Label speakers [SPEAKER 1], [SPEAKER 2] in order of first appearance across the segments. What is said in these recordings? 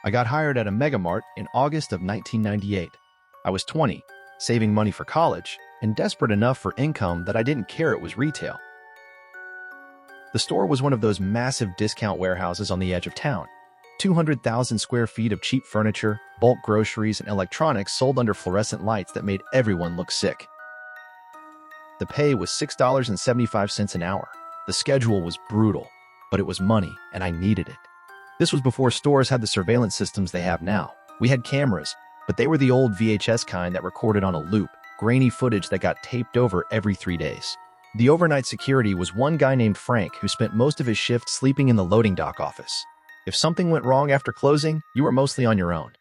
[SPEAKER 1] I got hired at a megamart in August of 1998. I was 20, saving money for college, and desperate enough for income that I didn't care it was retail. The store was one of those massive discount warehouses on the edge of town. 200,000 square feet of cheap furniture, bulk groceries, and electronics sold under fluorescent lights that made everyone look sick. The pay was $6.75 an hour. The schedule was brutal, but it was money, and I needed it. This was before stores had the surveillance systems they have now. We had cameras, but they were the old VHS kind that recorded on a loop, grainy footage that got taped over every 3 days. The overnight security was one guy named Frank who spent most of his shift sleeping in the loading dock office. If something went wrong after closing, you were mostly on your own.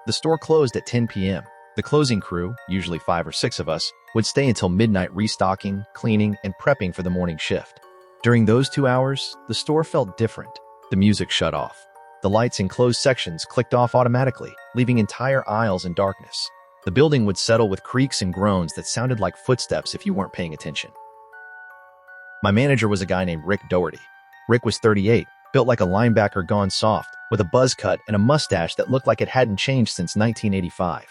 [SPEAKER 1] The store closed at 10 p.m. The closing crew, usually 5 or 6 of us, would stay until midnight restocking, cleaning, and prepping for the morning shift. During those 2 hours, the store felt different. The music shut off. The lights in closed sections clicked off automatically, leaving entire aisles in darkness. The building would settle with creaks and groans that sounded like footsteps if you weren't paying attention. My manager was a guy named Rick Doherty. Rick was 38, built like a linebacker gone soft, with a buzz cut and a mustache that looked like it hadn't changed since 1985.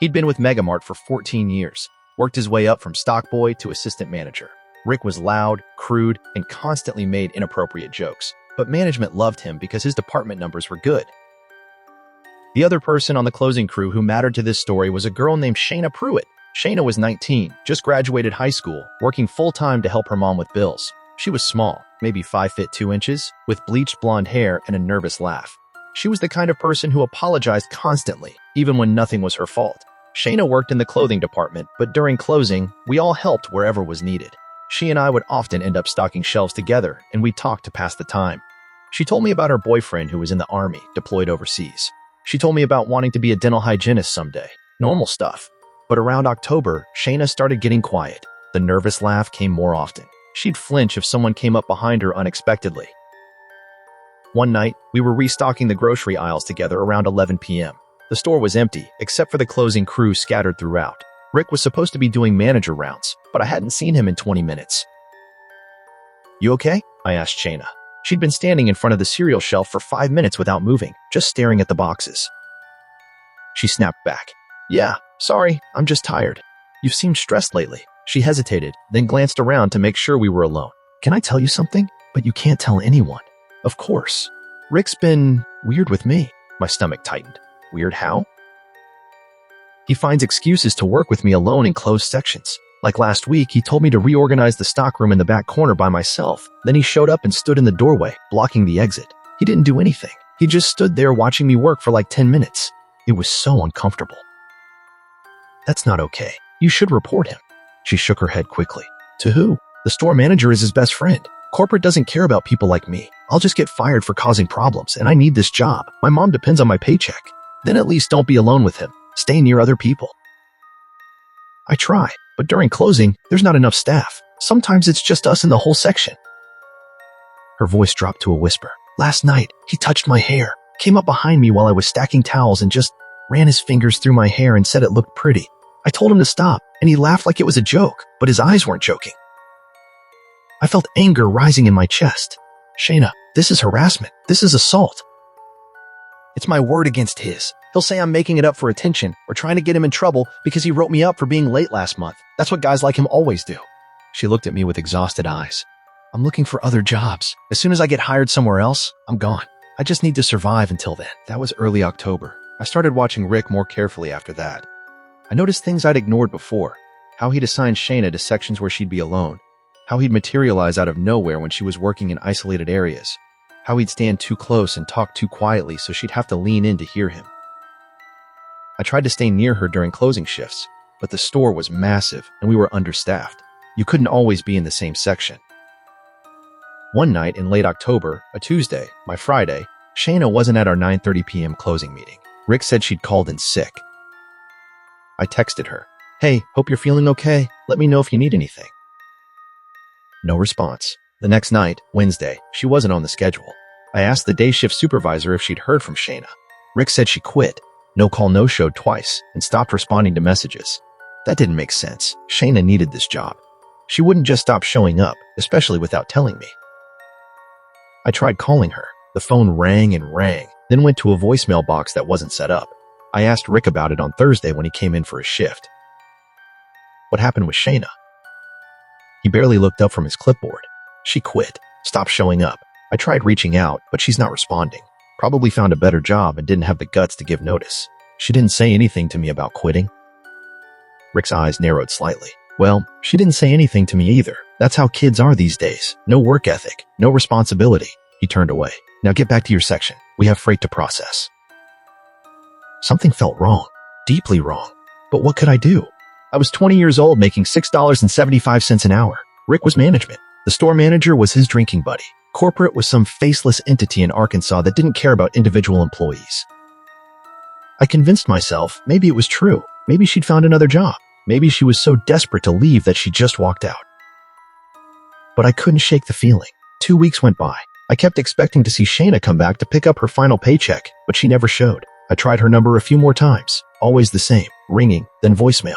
[SPEAKER 1] He'd been with Megamart for 14 years, worked his way up from stock boy to assistant manager. Rick was loud, crude, and constantly made inappropriate jokes, but management loved him because his department numbers were good. The other person on the closing crew who mattered to this story was a girl named Shayna Pruitt. Shayna was 19, just graduated high school, working full-time to help her mom with bills. She was small, maybe 5 feet 2 inches, with bleached blonde hair and a nervous laugh. She was the kind of person who apologized constantly, even when nothing was her fault. Shayna worked in the clothing department, but during closing, we all helped wherever was needed. She and I would often end up stocking shelves together, and we talked to pass the time. She told me about her boyfriend who was in the army, deployed overseas. She told me about wanting to be a dental hygienist someday. Normal stuff. But around October, Shayna started getting quiet. The nervous laugh came more often. She'd flinch if someone came up behind her unexpectedly. One night, we were restocking the grocery aisles together around 11 p.m. The store was empty, except for the closing crew scattered throughout. Rick was supposed to be doing manager rounds, but I hadn't seen him in 20 minutes. "You okay?" I asked Shayna. She'd been standing in front of the cereal shelf for 5 minutes without moving, just staring at the boxes. She snapped back. "Yeah, sorry, I'm just tired. You've seemed stressed lately." She hesitated, then glanced around to make sure we were alone. "Can I tell you something? But you can't tell anyone." "Of course. Rick's been weird with me." My stomach tightened. "Weird how?" "He finds excuses to work with me alone in closed sections. Like last week, he told me to reorganize the stockroom in the back corner by myself. Then he showed up and stood in the doorway, blocking the exit. He didn't do anything. He just stood there watching me work for like 10 minutes. It was so uncomfortable." "That's not okay. You should report him." She shook her head quickly. "To who?" "The store manager is his best friend. Corporate doesn't care about people like me. I'll just get fired for causing problems, and I need this job. My mom depends on my paycheck." "Then at least don't be alone with him. Stay near other people." "I try, but during closing, there's not enough staff. Sometimes it's just us in the whole section." Her voice dropped to a whisper. "Last night, he touched my hair, came up behind me while I was stacking towels and just ran his fingers through my hair and said it looked pretty. I told him to stop, and he laughed like it was a joke, but his eyes weren't joking." I felt anger rising in my chest. "Shayna, this is harassment. This is assault." "It's my word against his. He'll say I'm making it up for attention or trying to get him in trouble because he wrote me up for being late last month. That's what guys like him always do." She looked at me with exhausted eyes. "I'm looking for other jobs. As soon as I get hired somewhere else, I'm gone. I just need to survive until then." That was early October. I started watching Rick more carefully after that. I noticed things I'd ignored before. How he'd assign Shayna to sections where she'd be alone. How he'd materialize out of nowhere when she was working in isolated areas. How he'd stand too close and talk too quietly so she'd have to lean in to hear him. I tried to stay near her during closing shifts, but the store was massive and we were understaffed. You couldn't always be in the same section. One night in late October, a Tuesday, my Friday, Shayna wasn't at our 9:30 p.m. closing meeting. Rick said she'd called in sick. I texted her, "Hey, hope you're feeling okay. Let me know if you need anything." No response. The next night, Wednesday, she wasn't on the schedule. I asked the day shift supervisor if she'd heard from Shayna. Rick said she quit. No call, no showed twice and stopped responding to messages. That didn't make sense. Shayna needed this job. She wouldn't just stop showing up, especially without telling me. I tried calling her. The phone rang and rang, then went to a voicemail box that wasn't set up. I asked Rick about it on Thursday when he came in for his shift. What happened with Shayna? He barely looked up from his clipboard. She quit, stopped showing up. I tried reaching out, but she's not responding. Probably found a better job and didn't have the guts to give notice. She didn't say anything to me about quitting. Rick's eyes narrowed slightly. Well, she didn't say anything to me either. That's how kids are these days. No work ethic, no responsibility. He turned away. Now get back to your section. We have freight to process. Something felt wrong, deeply wrong. But what could I do? I was 20 years old making $6.75 an hour. Rick was management. The store manager was his drinking buddy. Corporate was some faceless entity in Arkansas that didn't care about individual employees. I convinced myself maybe it was true. Maybe she'd found another job. Maybe she was so desperate to leave that she just walked out. But I couldn't shake the feeling. 2 weeks went by. I kept expecting to see Shayna come back to pick up her final paycheck, but she never showed. I tried her number a few more times. Always the same. Ringing, then voicemail.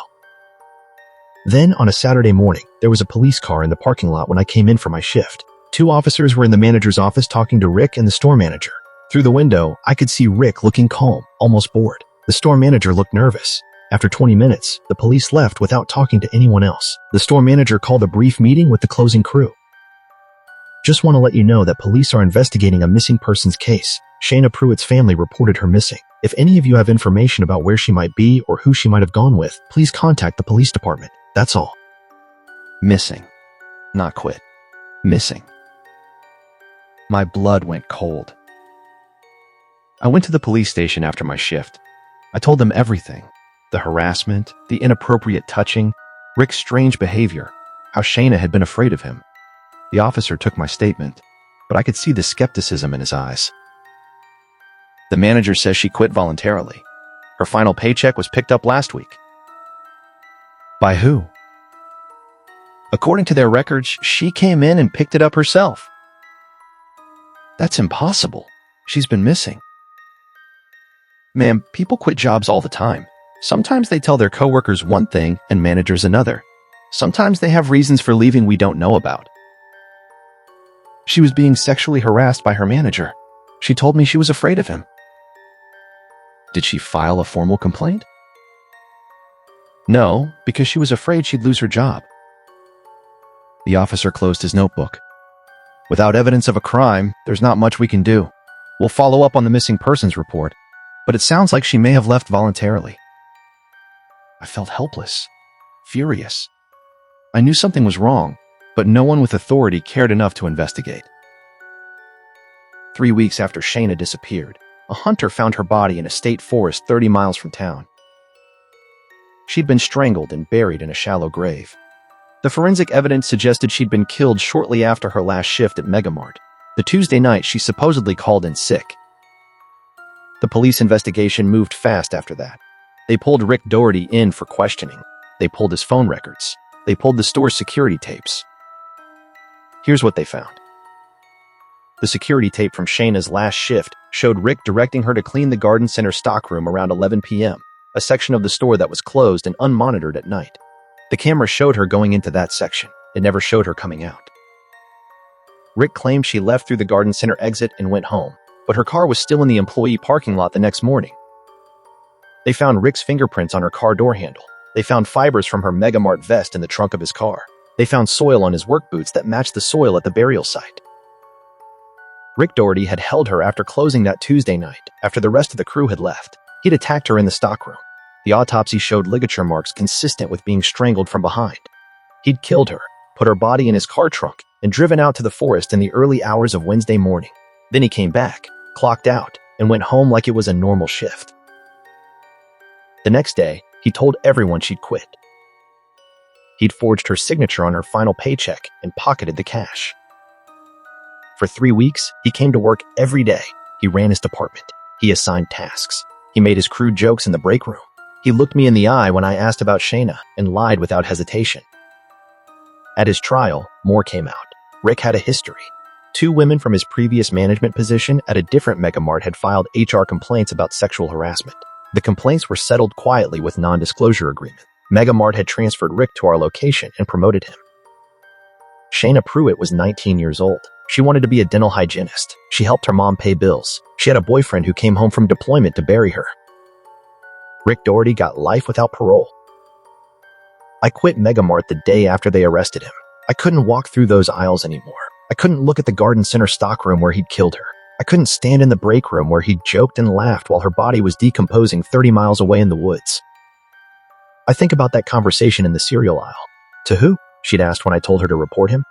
[SPEAKER 1] Then, on a Saturday morning, there was a police car in the parking lot when I came in for my shift. 2 officers were in the manager's office talking to Rick and the store manager. Through the window, I could see Rick looking calm, almost bored. The store manager looked nervous. After 20 minutes, the police left without talking to anyone else. The store manager called a brief meeting with the closing crew. Just want to let you know that police are investigating a missing persons case. Shayna Pruitt's family reported her missing. If any of you have information about where she might be or who she might have gone with, please contact the police department. That's all. Missing. Not quit. Missing. My blood went cold. I went to the police station after my shift. I told them everything. The harassment, the inappropriate touching, Rick's strange behavior, how Shayna had been afraid of him. The officer took my statement, but I could see the skepticism in his eyes. The manager says she quit voluntarily. Her final paycheck was picked up last week. By who? According to their records, she came in and picked it up herself. That's impossible. She's been missing. Ma'am, people quit jobs all the time. Sometimes they tell their coworkers one thing and managers another. Sometimes they have reasons for leaving we don't know about. She was being sexually harassed by her manager. She told me she was afraid of him. Did she file a formal complaint? No, because she was afraid she'd lose her job. The officer closed his notebook. Without evidence of a crime, there's not much we can do. We'll follow up on the missing persons report, but it sounds like she may have left voluntarily. I felt helpless, furious. I knew something was wrong, but no one with authority cared enough to investigate. 3 weeks after Shayna disappeared, a hunter found her body in a state forest 30 miles from town. She'd been strangled and buried in a shallow grave. The forensic evidence suggested she'd been killed shortly after her last shift at Megamart, the Tuesday night she supposedly called in sick. The police investigation moved fast after that. They pulled Rick Doherty in for questioning. They pulled his phone records. They pulled the store's security tapes. Here's what they found. The security tape from Shayna's last shift showed Rick directing her to clean the garden center stockroom around 11 p.m., a section of the store that was closed and unmonitored at night. The camera showed her going into that section. It never showed her coming out. Rick claimed she left through the garden center exit and went home, but her car was still in the employee parking lot the next morning. They found Rick's fingerprints on her car door handle. They found fibers from her Megamart vest in the trunk of his car. They found soil on his work boots that matched the soil at the burial site. Rick Doherty had held her after closing that Tuesday night, after the rest of the crew had left. He'd attacked her in the stockroom. The autopsy showed ligature marks consistent with being strangled from behind. He'd killed her, put her body in his car trunk, and driven out to the forest in the early hours of Wednesday morning. Then he came back, clocked out, and went home like it was a normal shift. The next day, he told everyone she'd quit. He'd forged her signature on her final paycheck and pocketed the cash. For 3 weeks, he came to work every day. He ran his department. He assigned tasks. He made his crude jokes in the break room. He looked me in the eye when I asked about Shayna and lied without hesitation. At his trial, more came out. Rick had a history. 2 women from his previous management position at a different Megamart had filed HR complaints about sexual harassment. The complaints were settled quietly with non-disclosure agreement. Megamart had transferred Rick to our location and promoted him. Shayna Pruitt was 19 years old. She wanted to be a dental hygienist. She helped her mom pay bills. She had a boyfriend who came home from deployment to bury her. Rick Doherty got life without parole. I quit Megamart the day after they arrested him. I couldn't walk through those aisles anymore. I couldn't look at the Garden Center stockroom where he'd killed her. I couldn't stand in the break room where he'd joked and laughed while her body was decomposing 30 miles away in the woods. I think about that conversation in the cereal aisle. To who? She'd asked when I told her to report him.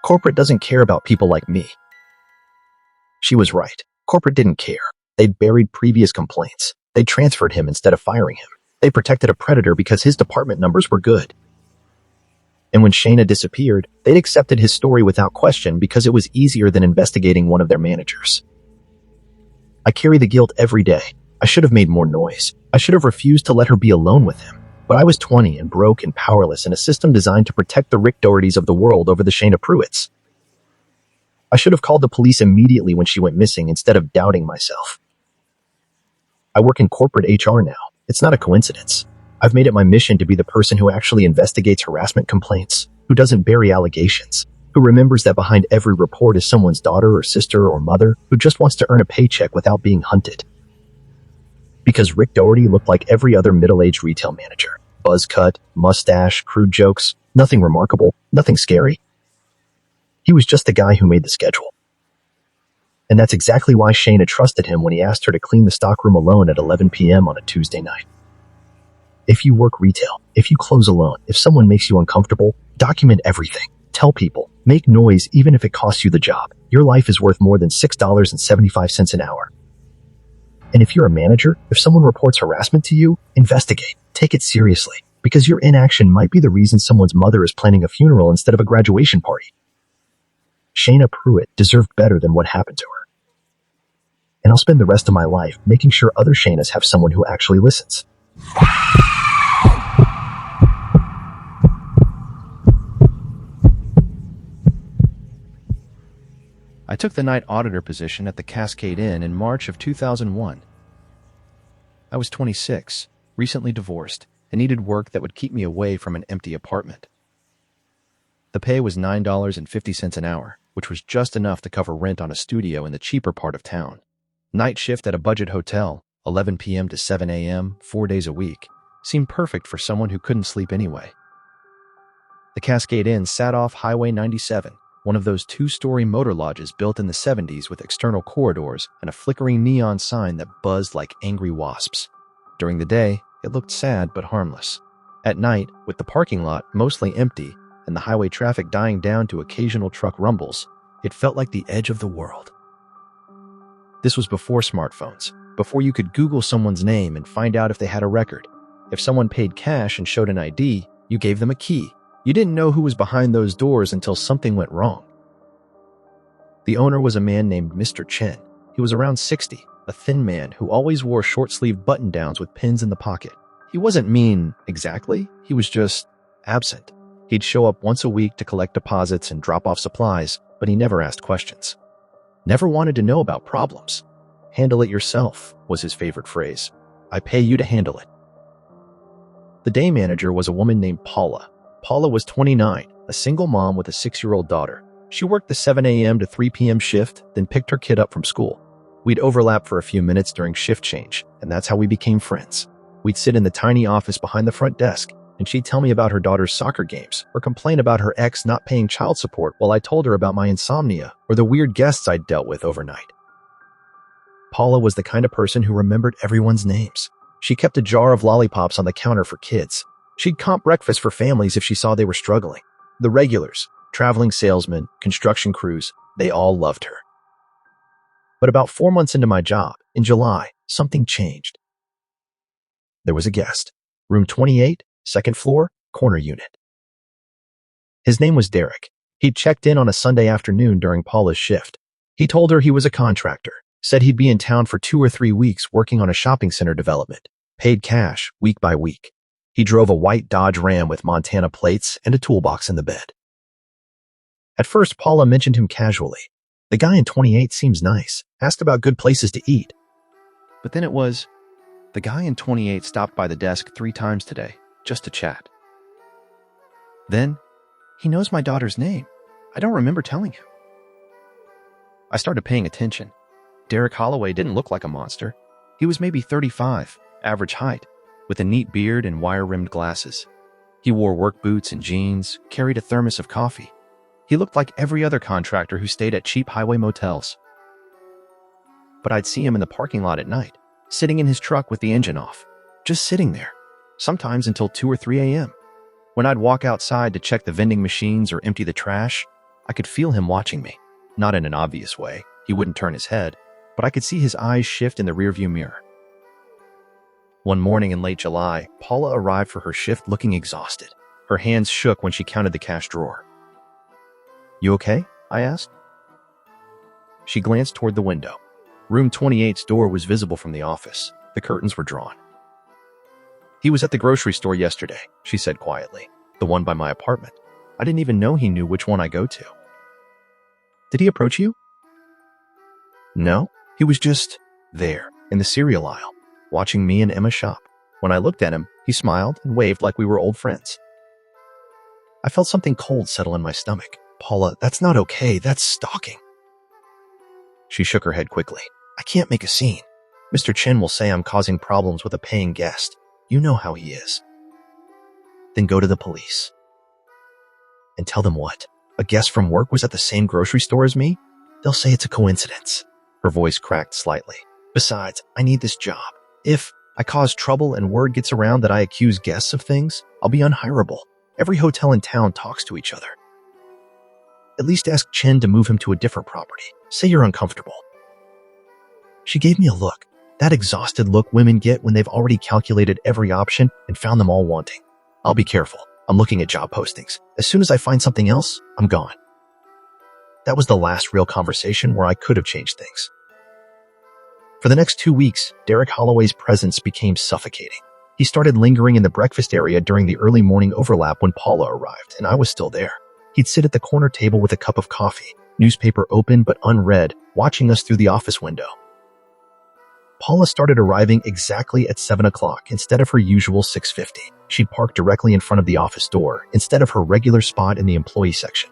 [SPEAKER 1] Corporate doesn't care about people like me. She was right. Corporate didn't care. They'd buried previous complaints. They transferred him instead of firing him. They protected a predator because his department numbers were good. And when Shayna disappeared, they'd accepted his story without question because it was easier than investigating one of their managers. I carry the guilt every day. I should have made more noise. I should have refused to let her be alone with him. But I was 20 and broke and powerless in a system designed to protect the Rick Dohertys of the world over the Shayna Pruitts. I should have called the police immediately when she went missing instead of doubting myself. I work in corporate HR now. It's not a coincidence. I've made it my mission to be the person who actually investigates harassment complaints, who doesn't bury allegations, who remembers that behind every report is someone's daughter or sister or mother who just wants to earn a paycheck without being hunted. Because Rick Doherty looked like every other middle-aged retail manager. Buzz cut, mustache, crude jokes, nothing remarkable, nothing scary. He was just the guy who made the schedule. And that's exactly why Shayna trusted him when he asked her to clean the stockroom alone at 11 p.m. on a Tuesday night. If you work retail, if you close alone, if someone makes you uncomfortable, document everything. Tell people. Make noise even if it costs you the job. Your life is worth more than $6.75 an hour. And if you're a manager, if someone reports harassment to you, investigate. Take it seriously, because your inaction might be the reason someone's mother is planning a funeral instead of a graduation party. Shayna Pruitt deserved better than what happened to her. And I'll spend the rest of my life making sure other Shaynas have someone who actually listens.
[SPEAKER 2] I took the night auditor position at the Cascade Inn in March of 2001. I was 26, recently divorced, and needed work that would keep me away from an empty apartment. The pay was $9.50 an hour, which was just enough to cover rent on a studio in the cheaper part of town. Night shift at a budget hotel, 11 p.m. to 7 a.m., 4 days a week, seemed perfect for someone who couldn't sleep anyway. The Cascade Inn sat off Highway 97, one of those two-story motor lodges built in the 70s with external corridors and a flickering neon sign that buzzed like angry wasps. During the day, it looked sad but harmless. At night, with the parking lot mostly empty and the highway traffic dying down to occasional truck rumbles, it felt like the edge of the world. This was before smartphones, before you could Google someone's name and find out if they had a record. If someone paid cash and showed an ID, you gave them a key. You didn't know who was behind those doors until something went wrong. The owner was a man named Mr. Chen. He was around 60, a thin man who always wore short-sleeved button-downs with pins in the pocket. He wasn't mean, exactly. He was just absent. He'd show up once a week to collect deposits and drop off supplies, but he never asked questions. Never wanted to know about problems. Handle it yourself was his favorite phrase. I pay you to handle it. The day manager was a woman named Paula. Paula was 29, a single mom with a 6-year-old daughter. She worked the 7 a.m. to 3 p.m. shift, then picked her kid up from school. We'd overlap for a few minutes during shift change, and that's how we became friends. We'd sit in the tiny office behind the front desk, and she'd tell me about her daughter's soccer games or complain about her ex not paying child support while I told her about my insomnia or the weird guests I'd dealt with overnight. Paula was the kind of person who remembered everyone's names. She kept a jar of lollipops on the counter for kids. She'd comp breakfast for families if she saw they were struggling. The regulars, traveling salesmen, construction crews, they all loved her. But about 4 months into my job, in July, something changed. There was a guest. Room 28, second floor, corner unit. His name was Derek. He'd checked in on a Sunday afternoon during Paula's shift. He told her he was a contractor, said he'd be in town for 2 or 3 weeks working on a shopping center development, paid cash week by week. He drove a white Dodge Ram with Montana plates and a toolbox in the bed. At first, Paula mentioned him casually. The guy in 28 seems nice, asked about good places to eat. But then it was, the guy in 28 stopped by the desk 3 times today, just to chat. Then, he knows my daughter's name. I don't remember telling him. I started paying attention. Derek Holloway didn't look like a monster. He was maybe 35, average height, with a neat beard and wire-rimmed glasses. He wore work boots and jeans, carried a thermos of coffee. He looked like every other contractor who stayed at cheap highway motels. But I'd see him in the parking lot at night, sitting in his truck with the engine off, just sitting there, sometimes until 2 or 3 a.m. When I'd walk outside to check the vending machines or empty the trash, I could feel him watching me. Not in an obvious way. He wouldn't turn his head, but I could see his eyes shift in the rearview mirror. One morning in late July, Paula arrived for her shift looking exhausted. Her hands shook when she counted the cash drawer. "You okay?" I asked. She glanced toward the window. Room 28's door was visible from the office. The curtains were drawn. "He was at the grocery store yesterday," she said quietly. "The one by my apartment. I didn't even know he knew which one I go to." "Did he approach you?" "No, he was just there, in the cereal aisle, watching me and Emma shop. When I looked at him, he smiled and waved like we were old friends." I felt something cold settle in my stomach. "Paula, that's not okay. That's stalking." She shook her head quickly. "I can't make a scene. Mr. Chin will say I'm causing problems with a paying guest. You know how he is." "Then go to the police." "And tell them what? A guest from work was at the same grocery store as me? They'll say it's a coincidence." Her voice cracked slightly. "Besides, I need this job. If I cause trouble and word gets around that I accuse guests of things, I'll be unhireable. Every hotel in town talks to each other. At least ask Chen to move him to a different property. Say you're uncomfortable." She gave me a look. That exhausted look women get when they've already calculated every option and found them all wanting. "I'll be careful. I'm looking at job postings. As soon as I find something else, I'm gone." That was the last real conversation where I could have changed things. For the next 2 weeks, Derek Holloway's presence became suffocating. He started lingering in the breakfast area during the early morning overlap when Paula arrived, and I was still there. He'd sit at the corner table with a cup of coffee, newspaper open but unread, watching us through the office window. Paula started arriving exactly at 7 o'clock instead of her usual 6:50. She'd parked directly in front of the office door instead of her regular spot in the employee section.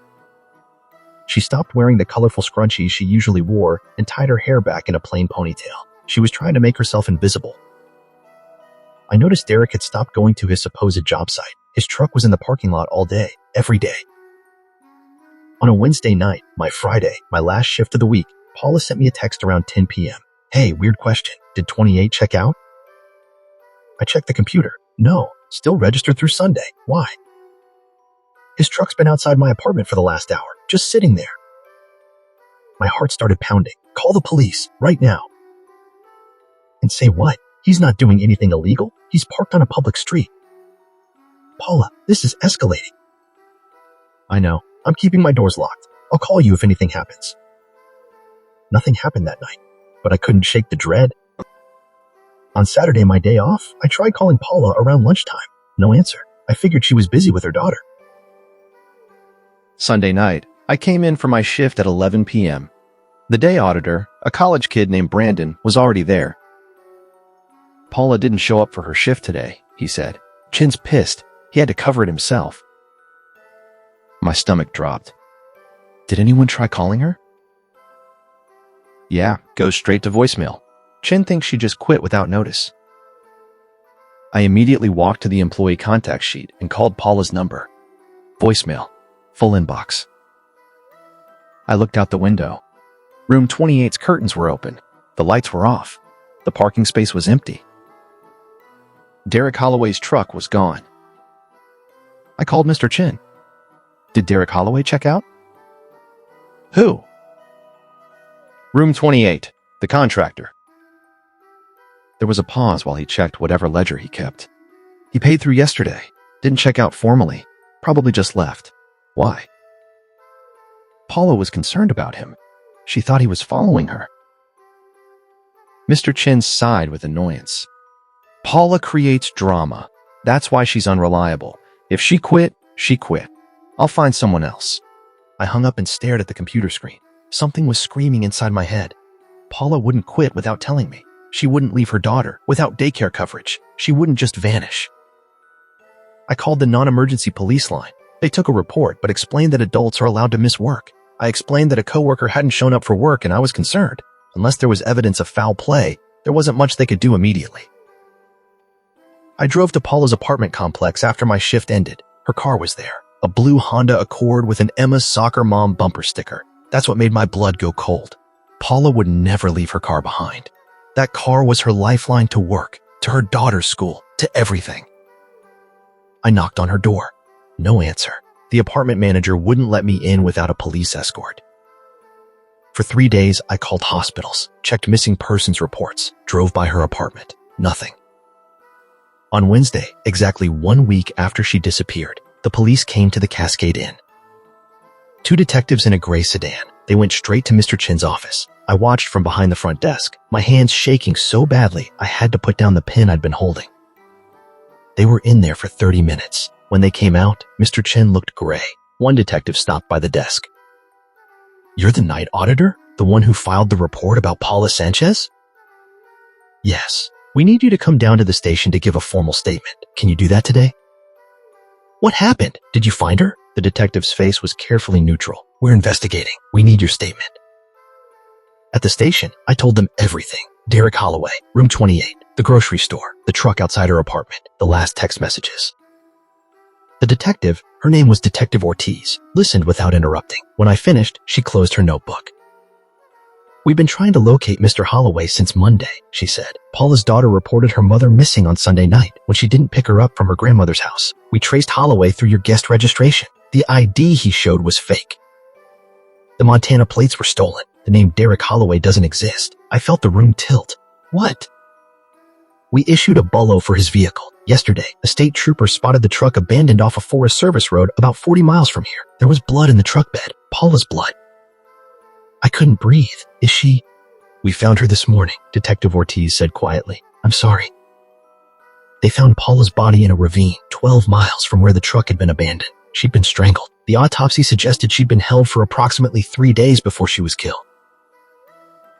[SPEAKER 2] She stopped wearing the colorful scrunchies she usually wore and tied her hair back in a plain ponytail. She was trying to make herself invisible. I noticed Derek had stopped going to his supposed job site. His truck was in the parking lot all day, every day. On a Wednesday night, my Friday, my last shift of the week, Paula sent me a text around 10 p.m. "Hey, weird question. Did 28 check out?" I checked the computer. "No, still registered through Sunday. Why?" "His truck's been outside my apartment for the last hour, just sitting there." My heart started pounding. "Call the police, right now." "And say what? He's not doing anything illegal. He's parked on a public street." "Paula, this is escalating." "I know. I'm keeping my doors locked. I'll call you if anything happens." Nothing happened that night, but I couldn't shake the dread. On Saturday, my day off, I tried calling Paula around lunchtime. No answer. I figured she was busy with her daughter. Sunday night, I came in for my shift at 11 p.m. The day auditor, a college kid named Brandon, was already there. "Paula didn't show up for her shift today," he said. "Chin's pissed. He had to cover it himself." My stomach dropped. Did anyone try calling her? Yeah, goes straight to voicemail. Chin thinks she just quit without notice. I immediately walked to the employee contact sheet and called Paula's number. Voicemail. Full inbox. I looked out the window. Room 28's curtains were open. The lights were off. The parking space was empty. Derek Holloway's truck was gone. I called Mr. Chin. Did Derek Holloway check out? Who? Room 28, the contractor. There was a pause while he checked whatever ledger he kept. He paid through yesterday. Didn't check out formally. Probably just left. Why? Paula was concerned about him. She thought he was following her. Mr. Chin sighed with annoyance. Paula creates drama. That's why she's unreliable. If she quit, she quit. I'll find someone else. I hung up and stared at the computer screen. Something was screaming inside my head. Paula wouldn't quit without telling me. She wouldn't leave her daughter without daycare coverage. She wouldn't just vanish. I called the non-emergency police line.
[SPEAKER 1] They took a report but explained that adults are allowed to miss work. I explained that a coworker hadn't shown up for work and I was concerned. Unless there was evidence of foul play, there wasn't much they could do immediately. I drove to Paula's apartment complex after my shift ended. Her car was there, a blue Honda Accord with an Emma's Soccer Mom bumper sticker. That's what made my blood go cold. Paula would never leave her car behind. That car was her lifeline to work, to her daughter's school, to everything. I knocked on her door. No answer. The apartment manager wouldn't let me in without a police escort. For 3 days, I called hospitals, checked missing persons reports, drove by her apartment. Nothing. On Wednesday, exactly 1 week after she disappeared, the police came to the Cascade Inn. 2 detectives in a gray sedan. They went straight to Mr. Chin's office. I watched from behind the front desk, my hands shaking so badly I had to put down the pen I'd been holding. They were in there for 30 minutes. When they came out, Mr. Chin looked gray. One detective stopped by the desk. "You're the night auditor? The one who filed the report about Paula Sanchez?" "Yes. We need you to come down to the station to give a formal statement. Can you do that today?" "What happened? Did you find her?" The detective's face was carefully neutral. "We're investigating. We need your statement." At the station, I told them everything. Derek Holloway, room 28, the grocery store, the truck outside her apartment, the last text messages. The detective, her name was Detective Ortiz, listened without interrupting. When I finished, she closed her notebook. "We've been trying to locate Mr. Holloway since Monday," she said. "Paula's daughter reported her mother missing on Sunday night when she didn't pick her up from her grandmother's house. We traced Holloway through your guest registration. The ID he showed was fake. The Montana plates were stolen. The name Derek Holloway doesn't exist." I felt the room tilt. "What?" "We issued a BULO for his vehicle. Yesterday, a state trooper spotted the truck abandoned off a Forest Service road about 40 miles from here. There was blood in the truck bed, Paula's blood." I couldn't breathe. "Is she?" "We found her this morning," Detective Ortiz said quietly. "I'm sorry." They found Paula's body in a ravine 12 miles from where the truck had been abandoned. She'd been strangled. The autopsy suggested she'd been held for approximately 3 days before she was killed.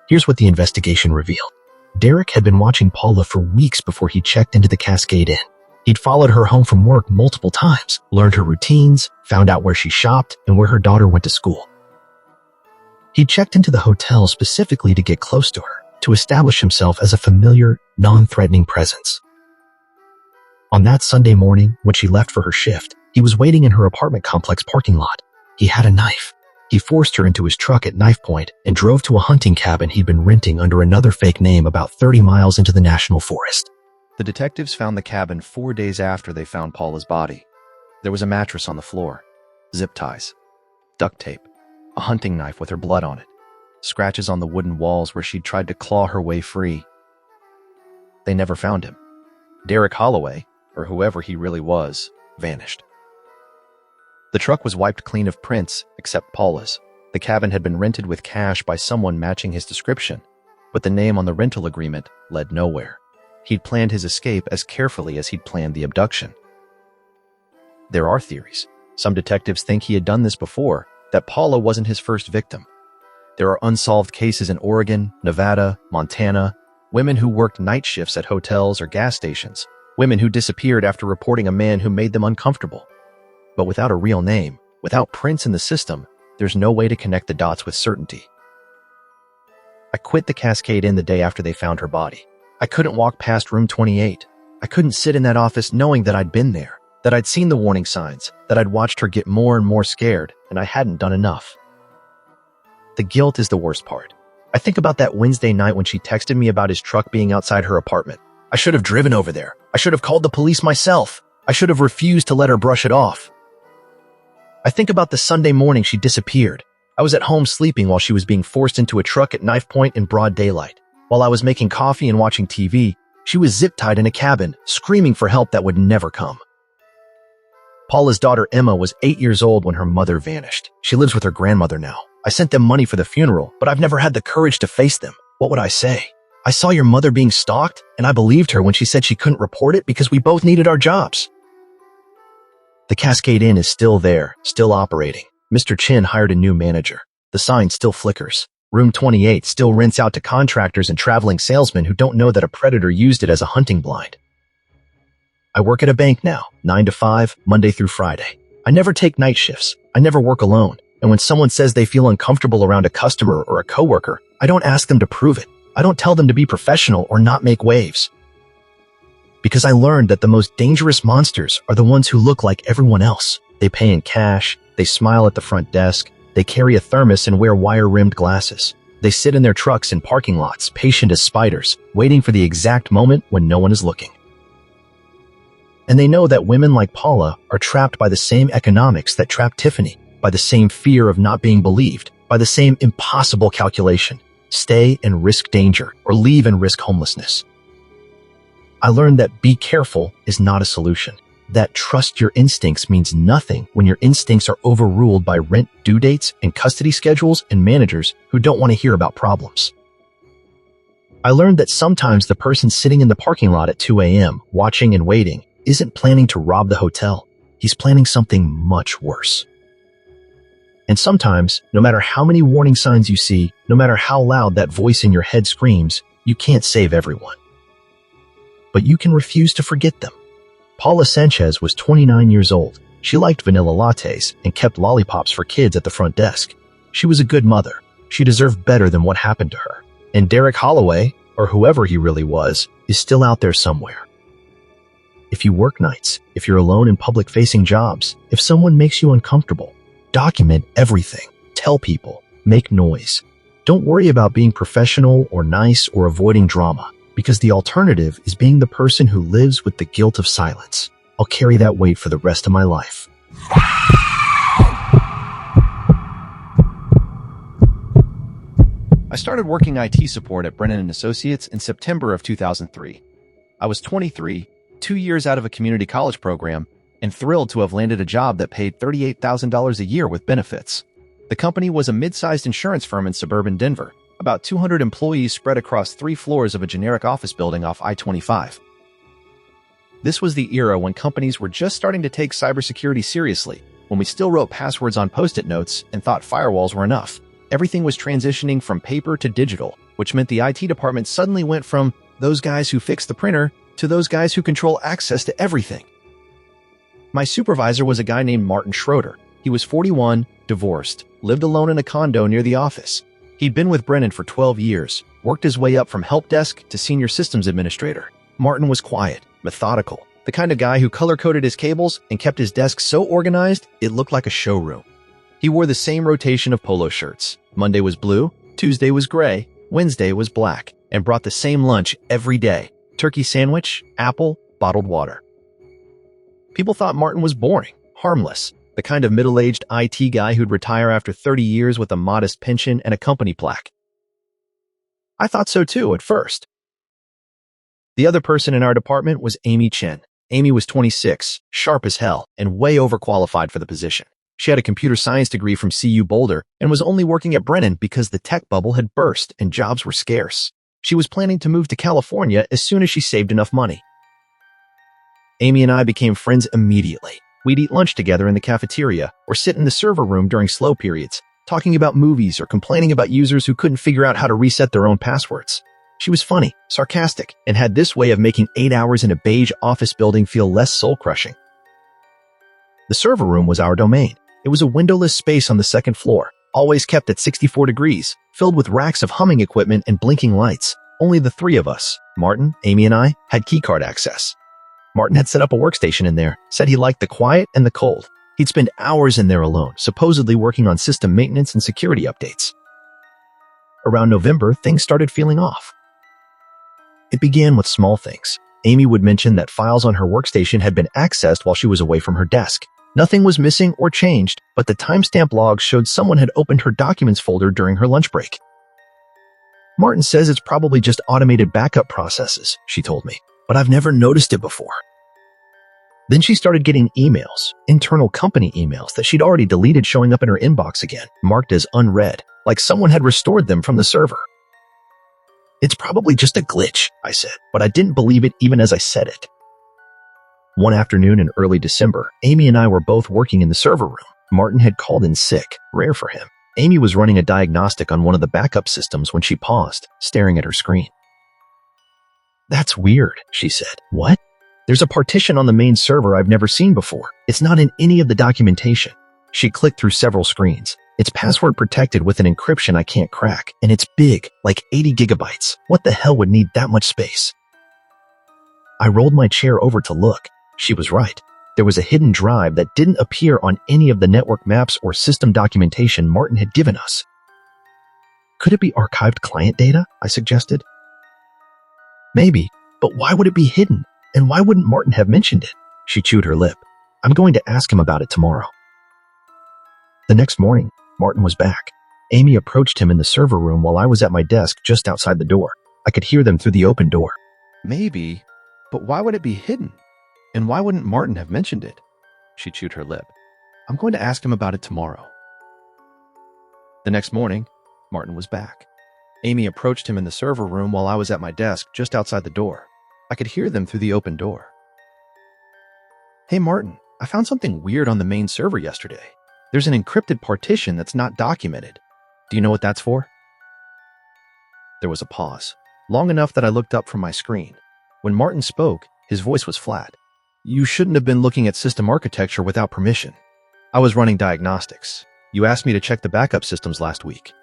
[SPEAKER 1] Here's what the investigation revealed. Derek had been watching Paula for weeks before he checked into the Cascade Inn. He'd followed her home from work multiple times, learned her routines, found out where she shopped and where her daughter went to school. He checked into the hotel specifically to get close to her, to establish himself as a familiar, non-threatening presence. On that Sunday morning, when she left for her shift, he was waiting in her apartment complex parking lot. He had a knife. He forced her into his truck at knife point and drove to a hunting cabin he'd been renting under another fake name about 30 miles into the national forest.
[SPEAKER 2] The detectives found the cabin 4 days after they found Paula's body. There was a mattress on the floor, zip ties, duct tape, a hunting knife with her blood on it, scratches on the wooden walls where she'd tried to claw her way free. They never found him. Derek Holloway, or whoever he really was, vanished. The truck was wiped clean of prints, except Paula's. The cabin had been rented with cash by someone matching his description, but the name on the rental agreement led nowhere. He'd planned his escape as carefully as he'd planned the abduction. There are theories. Some detectives think he had done this before, that Paula wasn't his first victim. There are unsolved cases in Oregon, Nevada, Montana, women who worked night shifts at hotels or gas stations, women who disappeared after reporting a man who made them uncomfortable. But without a real name, without prints in the system, there's no way to connect the dots with certainty. I quit the Cascade Inn the day after they found her body. I couldn't walk past room 28. I couldn't sit in that office knowing that I'd been there, that I'd seen the warning signs, that I'd watched her get more and more scared, and I hadn't done enough. The guilt is the worst part. I think about that Wednesday night when she texted me about his truck being outside her apartment. I should have driven over there. I should have called the police myself. I should have refused to let her brush it off. I think about the Sunday morning she disappeared. I was at home sleeping while she was being forced into a truck at knife point in broad daylight. While I was making coffee and watching TV, she was zip-tied in a cabin, screaming for help that would never come. Paula's daughter Emma was 8 years old when her mother vanished. She lives with her grandmother now. I sent them money for the funeral, but I've never had the courage to face them. What would I say? I saw your mother being stalked, and I believed her when she said she couldn't report it because we both needed our jobs. The Cascade Inn is still there, still operating. Mr. Chin hired a new manager. The sign still flickers. Room 28 still rents out to contractors and traveling salesmen who don't know that a predator used it as a hunting blind. I work at a bank now, 9 to 5, Monday through Friday.
[SPEAKER 1] I never take night shifts. I never work alone. And when someone says they feel uncomfortable around a customer or a coworker, I don't ask them to prove it. I don't tell them to be professional or not make waves. Because I learned that the most dangerous monsters are the ones who look like everyone else. They pay in cash, they smile at the front desk, they carry a thermos and wear wire-rimmed glasses. They sit in their trucks in parking lots, patient as spiders, waiting for the exact moment when no one is looking. And they know that women like Paula are trapped by the same economics that trapped Tiffany, by the same fear of not being believed, by the same impossible calculation: stay and risk danger, or leave and risk homelessness. I learned that be careful is not a solution, that trust your instincts means nothing when your instincts are overruled by rent due dates and custody schedules and managers who don't want to hear about problems. I learned that sometimes the person sitting in the parking lot at 2 a.m., watching and waiting, isn't planning to rob the hotel. He's planning something much worse. And sometimes, no matter how many warning signs you see, no matter how loud that voice in your head screams, you can't save everyone. But you can refuse to forget them. Paula Sanchez was 29 years old. She liked vanilla lattes and kept lollipops for kids at the front desk. She was a good mother. She deserved better than what happened to her. And Derek Holloway, or whoever he really was, is still out there somewhere. If you work nights, if you're alone in public-facing jobs, if someone makes you uncomfortable, document everything. Tell people. Make noise. Don't worry about being professional or nice or avoiding drama, because the alternative is being the person who lives with the guilt of silence. I'll carry that weight for the rest of my life.
[SPEAKER 2] I started working IT support at Brennan & Associates in September of 2003. I was 23, 2 years out of a community college program, and thrilled to have landed a job that paid $38,000 a year with benefits. The company was a mid-sized insurance firm in suburban Denver, about 200 employees spread across 3 floors of a generic office building off I-25. This was the era when companies were just starting to take cybersecurity seriously, when we still wrote passwords on Post-it notes and thought firewalls were enough. Everything was transitioning from paper to digital, which meant the IT department suddenly went from those guys who fix the printer to those guys who control access to everything. My supervisor was a guy named Martin Schroeder. He was 41, divorced, lived alone in a condo near the office. He'd been with Brennan for 12 years, worked his way up from help desk to senior systems administrator. Martin was quiet, methodical, the kind of guy who color-coded his cables and kept his desk so organized it looked like a showroom. He wore the same rotation of polo shirts. Monday was blue, Tuesday was gray, Wednesday was black, and brought the same lunch every day: turkey sandwich, apple, bottled water. People thought Martin was boring, harmless, the kind of middle-aged IT guy who'd retire after 30 years with a modest pension and a company plaque. I thought so too at first. The other person in our department was Amy Chen. Amy was 26, sharp as hell, and way overqualified for the position. She had a computer science degree from CU Boulder and was only working at Brennan because the tech bubble had burst and jobs were scarce. She was planning to move to California as soon as she saved enough money. Amy and I became friends immediately. We'd eat lunch together in the cafeteria or sit in the server room during slow periods, talking about movies or complaining about users who couldn't figure out how to reset their own passwords. She was funny, sarcastic, and had this way of making 8 hours in a beige office building feel less soul-crushing. The server room was our domain. It was a windowless space on the second floor, always kept at 64 degrees, filled with racks of humming equipment and blinking lights. Only the 3 of us, Martin, Amy, and I, had keycard access. Martin had set up a workstation in there, said he liked the quiet and the cold. He'd spend hours in there alone, supposedly working on system maintenance and security updates. Around November, things started feeling off. It began with small things. Amy would mention that files on her workstation had been accessed while she was away from her desk. Nothing was missing or changed, but the timestamp logs showed someone had opened her documents folder during her lunch break. Martin says it's probably just automated backup processes, she told me, but I've never noticed it before. Then she started getting emails, internal company emails that she'd already deleted showing up in her inbox again, marked as unread, like someone had restored them from the server. It's probably just a glitch, I said, but I didn't believe it even as I said it. One afternoon in early December, Amy and I were both working in the server room. Martin had called in sick, rare for him. Amy was running a diagnostic on one of the backup systems when she paused, staring at her screen. "That's weird," she said. "What?"
[SPEAKER 1] There's a partition on the main server I've never seen before. It's not in any of the documentation. She clicked through several screens. It's password protected with an encryption I can't crack, and it's big, like 80 gigabytes. What the hell would need that much space? I rolled my chair over to look. She was right. There was a hidden drive that didn't appear on any of the network maps or system documentation Martin had given us. Could it be archived client data? I suggested. Maybe, but why would it be hidden? And why wouldn't Martin have mentioned it? She chewed her lip. I'm going to ask him about it tomorrow. The next morning, Martin was back. Amy approached him in the server room while I was at my desk just outside the door. I could hear them through the open door.
[SPEAKER 2] Maybe, but why would it be hidden? And why wouldn't Martin have mentioned it? She chewed her lip. I'm going to ask him about it tomorrow. The next morning, Martin was back. Amy approached him in the server room while I was at my desk just outside the door. I could hear them through the open door. Hey Martin, I found something weird on the main server yesterday. There's an encrypted partition that's not documented. Do you know what that's for? There was a pause, long enough that I looked up from my screen. When Martin spoke, his voice was flat. You shouldn't have been looking at system architecture without permission. I was running diagnostics. You asked me to check the backup systems last week.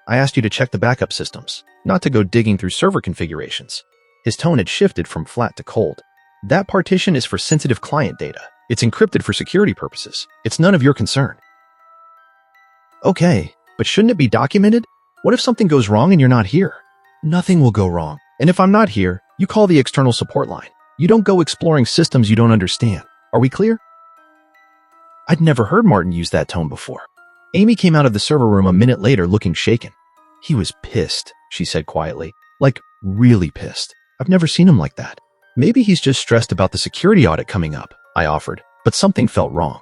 [SPEAKER 2] I asked you to check the backup systems, not to go digging through server configurations. His tone had shifted from flat to cold. That partition is for sensitive client data. It's encrypted for security purposes. It's none of your concern. Okay, but shouldn't it be documented? What if something goes wrong and you're not here? Nothing will go wrong. And if I'm not here, you call the external support line. You don't go exploring systems you don't understand. Are we clear? I'd never heard Martin use that tone before. Amy came out of the server room a minute later looking shaken. He was pissed, she said quietly. Like, really pissed. I've never seen him like that. Maybe he's just stressed about the security audit coming up, I offered, but something felt wrong.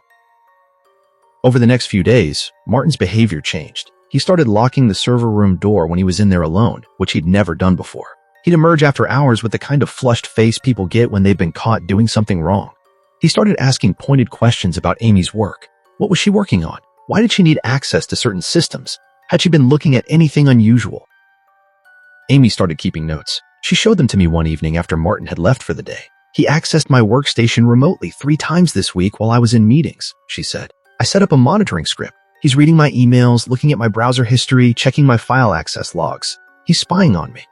[SPEAKER 2] Over the next few days, Martin's behavior changed. He started locking the server room door when he was in there alone, which he'd never done before. He'd emerge after hours with the kind of flushed face people get when they've been caught doing something wrong. He started asking pointed questions about Amy's work. What was she working on? Why did she need access to certain systems? Had she been looking at anything unusual? Amy started keeping notes. She showed them to me one evening after Martin had left for the day. He accessed my workstation remotely 3 times this week while I was in meetings, she said. I set up a monitoring script. He's reading my emails, looking at my browser history, checking my file access logs. He's spying on me.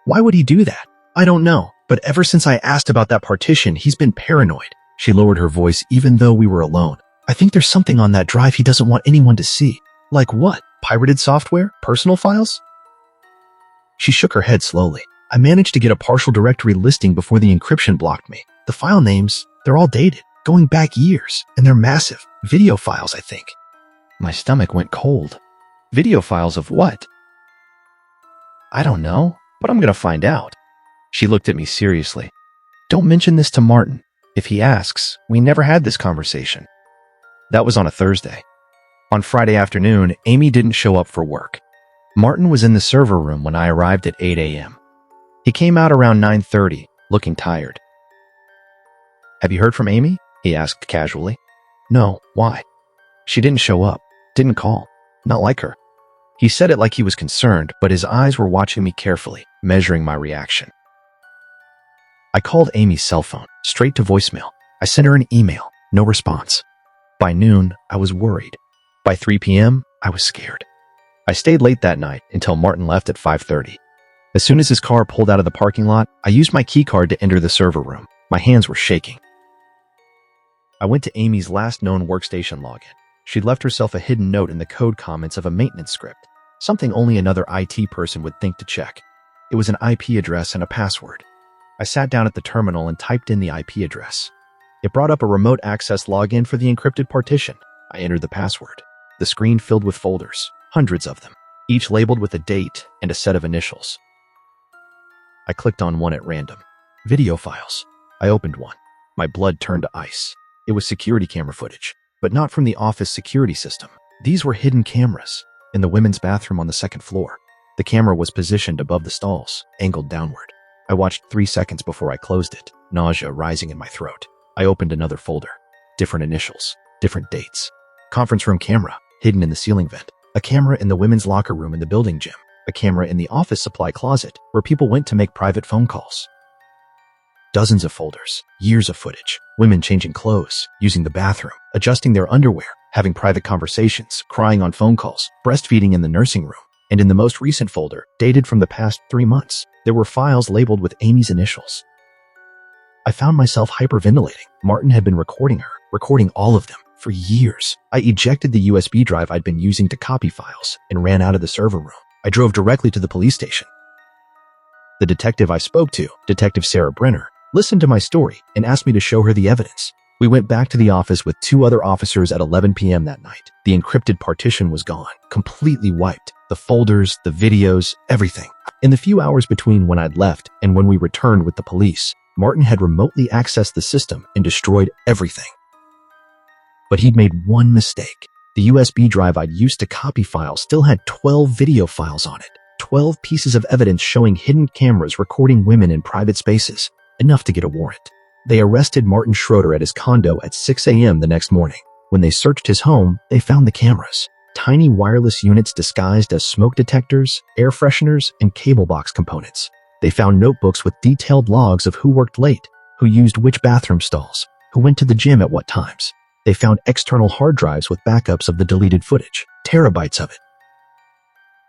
[SPEAKER 2] Why would he do that? I don't know, but ever since I asked about that partition, he's been paranoid. She lowered her voice even though we were alone. I think there's something on that drive he doesn't want anyone to see. Like what? Pirated software? Personal files? She shook her head slowly. I managed to get a partial directory listing before the encryption blocked me. The file names, they're all dated, going back years, and they're massive. Video files, I think. My stomach went cold. Video files of what? I don't know, but I'm going to find out. She looked at me seriously. Don't mention this to Martin. If he asks, we never had this conversation. That was on a Thursday. On Friday afternoon, Amy didn't show up for work. Martin was in the server room when I arrived at 8 a.m. He came out around 9:30, looking tired. Have you heard from Amy? He asked casually. No, why? She didn't show up, didn't call, not like her. He said it like he was concerned, but his eyes were watching me carefully, measuring my reaction. I called Amy's cell phone, straight to voicemail. I sent her an email, no response. By noon, I was worried. By 3 p.m., I was scared. I stayed late that night until Martin left at 5:30. As soon as his car pulled out of the parking lot, I used my key card to enter the server room. My hands were shaking. I went to Amy's last known workstation login. She'd left herself a hidden note in the code comments of a maintenance script, something only another IT person would think to check. It was an IP address and a password. I sat down at the terminal and typed in the IP address. It brought up a remote access login for the encrypted partition. I entered the password. The screen filled with folders, hundreds of them, each labeled with a date and a set of initials. I clicked on one at random. Video files. I opened one. My blood turned to ice. It was security camera footage, but not from the office security system. These were hidden cameras in the women's bathroom on the 2nd floor. The camera was positioned above the stalls, angled downward. I watched 3 seconds before I closed it, nausea rising in my throat. I opened another folder. Different initials, different dates. Conference room camera, hidden in the ceiling vent. A camera in the women's locker room in the building gym. A camera in the office supply closet, where people went to make private phone calls. Dozens of folders, years of footage, women changing clothes, using the bathroom, adjusting their underwear, having private conversations, crying on phone calls, breastfeeding in the nursing room. And in the most recent folder, dated from the past 3 months, there were files labeled with Amy's initials. I found myself hyperventilating. Martin had been recording her, recording all of them, for years. I ejected the USB drive I'd been using to copy files and ran out of the server room. I drove directly to the police station. The detective I spoke to, Detective Sarah Brenner, listened to my story and asked me to show her the evidence. We went back to the office with 2 other officers at 11 p.m. that night. The encrypted partition was gone, completely wiped. The folders, the videos, everything. In the few hours between when I'd left and when we returned with the police, Martin had remotely accessed the system and destroyed everything. But he'd made one mistake. The USB drive I'd used to copy files still had 12 video files on it. 12 pieces of evidence showing hidden cameras recording women in private spaces. Enough to get a warrant. They arrested Martin Schroeder at his condo at 6 a.m. the next morning. When they searched his home, they found the cameras. Tiny wireless units disguised as smoke detectors, air fresheners, and cable box components. They found notebooks with detailed logs of who worked late, who used which bathroom stalls, who went to the gym at what times. They found external hard drives with backups of the deleted footage, terabytes of it.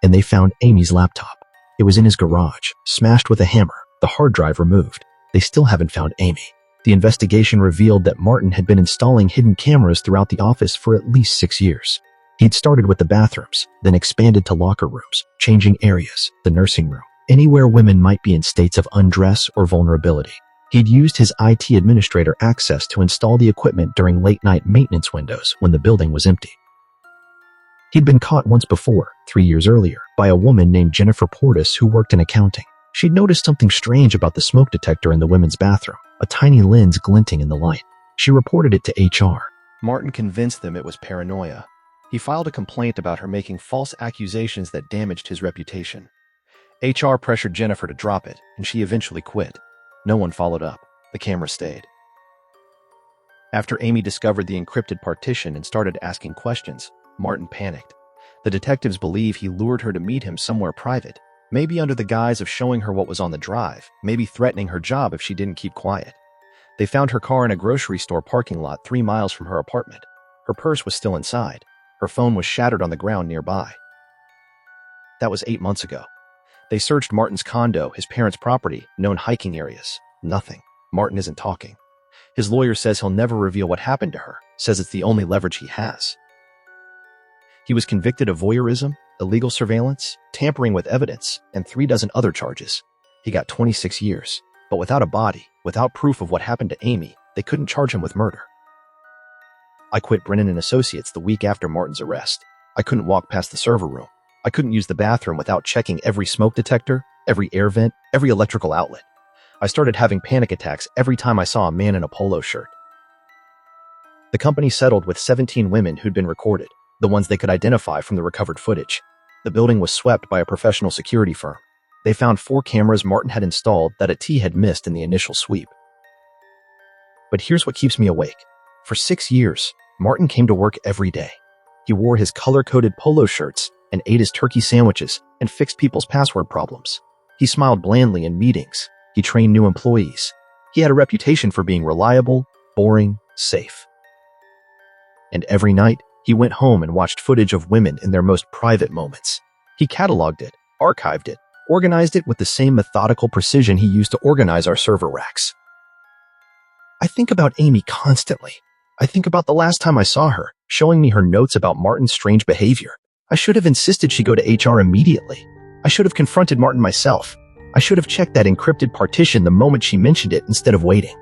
[SPEAKER 2] And they found Amy's laptop. It was in his garage, smashed with a hammer, the hard drive removed. They still haven't found Amy. The investigation revealed that Martin had been installing hidden cameras throughout the office for at least 6 years. He'd started with the bathrooms, then expanded to locker rooms, changing areas, the nursing room, anywhere women might be in states of undress or vulnerability. He'd used his IT administrator access to install the equipment during late-night maintenance windows when the building was empty. He'd been caught once before, 3 years earlier, by a woman named Jennifer Portis who worked in accounting. She'd noticed something strange about the smoke detector in the women's bathroom, a tiny lens glinting in the light. She reported it to HR.
[SPEAKER 1] Martin convinced them it was paranoia. He filed a complaint about her making false accusations that damaged his reputation. HR pressured Jennifer to drop it, and she eventually quit. No one followed up. The camera stayed. After Amy discovered the encrypted partition and started asking questions, Martin panicked. The detectives believe he lured her to meet him somewhere private, maybe under the guise of showing her what was on the drive, maybe threatening her job if she didn't keep quiet. They found her car in a grocery store parking lot 3 miles from her apartment. Her purse was still inside. Her phone was shattered on the ground nearby. That was 8 months ago. They searched Martin's condo, his parents' property, known hiking areas. Nothing. Martin isn't talking. His lawyer says he'll never reveal what happened to her, says it's the only leverage he has. He was convicted of voyeurism, illegal surveillance, tampering with evidence, and 36 other charges. He got 26 years. But without a body, without proof of what happened to Amy, they couldn't charge him with murder. I quit Brennan & Associates the week after Martin's arrest. I couldn't walk past the server room. I couldn't use the bathroom without checking every smoke detector, every air vent, every electrical outlet. I started having panic attacks every time I saw a man in a polo shirt. The company settled with 17 women who'd been recorded, the ones they could identify from the recovered footage. The building was swept by a professional security firm. They found 4 cameras Martin had installed that a T had missed in the initial sweep. But here's what keeps me awake. For 6 years, Martin came to work every day. He wore his color-coded polo shirts and ate his turkey sandwiches and fixed people's password problems. He smiled blandly in meetings. He trained new employees. He had a reputation for being reliable, boring, safe. And every night, he went home and watched footage of women in their most private moments. He cataloged it, archived it, organized it with the same methodical precision he used to organize our server racks. I think about Amy constantly. I think about the last time I saw her, showing me her notes about Martin's strange behavior. I should have insisted she go to HR immediately. I should have confronted Martin myself. I should have checked that encrypted partition the moment she mentioned it instead of waiting.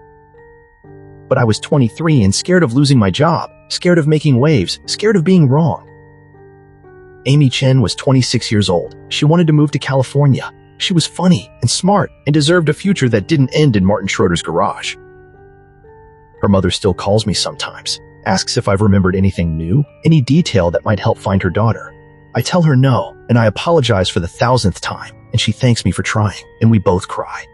[SPEAKER 1] But I was 23 and scared of losing my job, scared of making waves, scared of being wrong. Amy Chen was 26 years old. She wanted to move to California. She was funny and smart and deserved a future that didn't end in Martin Schroeder's garage. Her mother still calls me sometimes, asks if I've remembered anything new, any detail that might help find her daughter. I tell her no, and I apologize for the 1,000th time, and she thanks me for trying, and we both cry.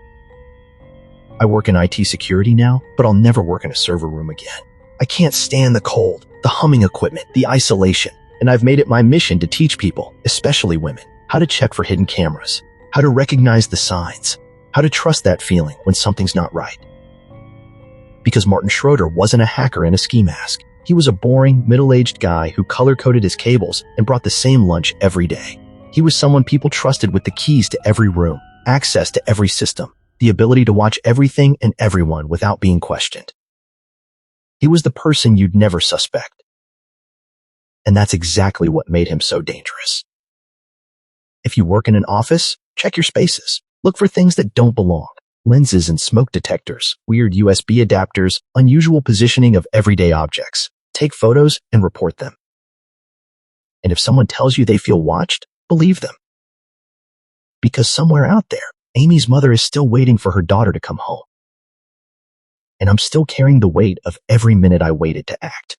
[SPEAKER 1] I work in IT security now, but I'll never work in a server room again. I can't stand the cold, the humming equipment, the isolation, and I've made it my mission to teach people, especially women, how to check for hidden cameras, how to recognize the signs, how to trust that feeling when something's not right. Because Martin Schroeder wasn't a hacker in a ski mask. He was a boring, middle-aged guy who color-coded his cables and brought the same lunch every day. He was someone people trusted with the keys to every room, access to every system, the ability to watch everything and everyone without being questioned. He was the person you'd never suspect. And that's exactly what made him so dangerous. If you work in an office, check your spaces. Look for things that don't belong. Lenses and smoke detectors, weird USB adapters, unusual positioning of everyday objects. Take photos and report them. And if someone tells you they feel watched, believe them. Because somewhere out there, Amy's mother is still waiting for her daughter to come home. And I'm still carrying the weight of every minute I waited to act.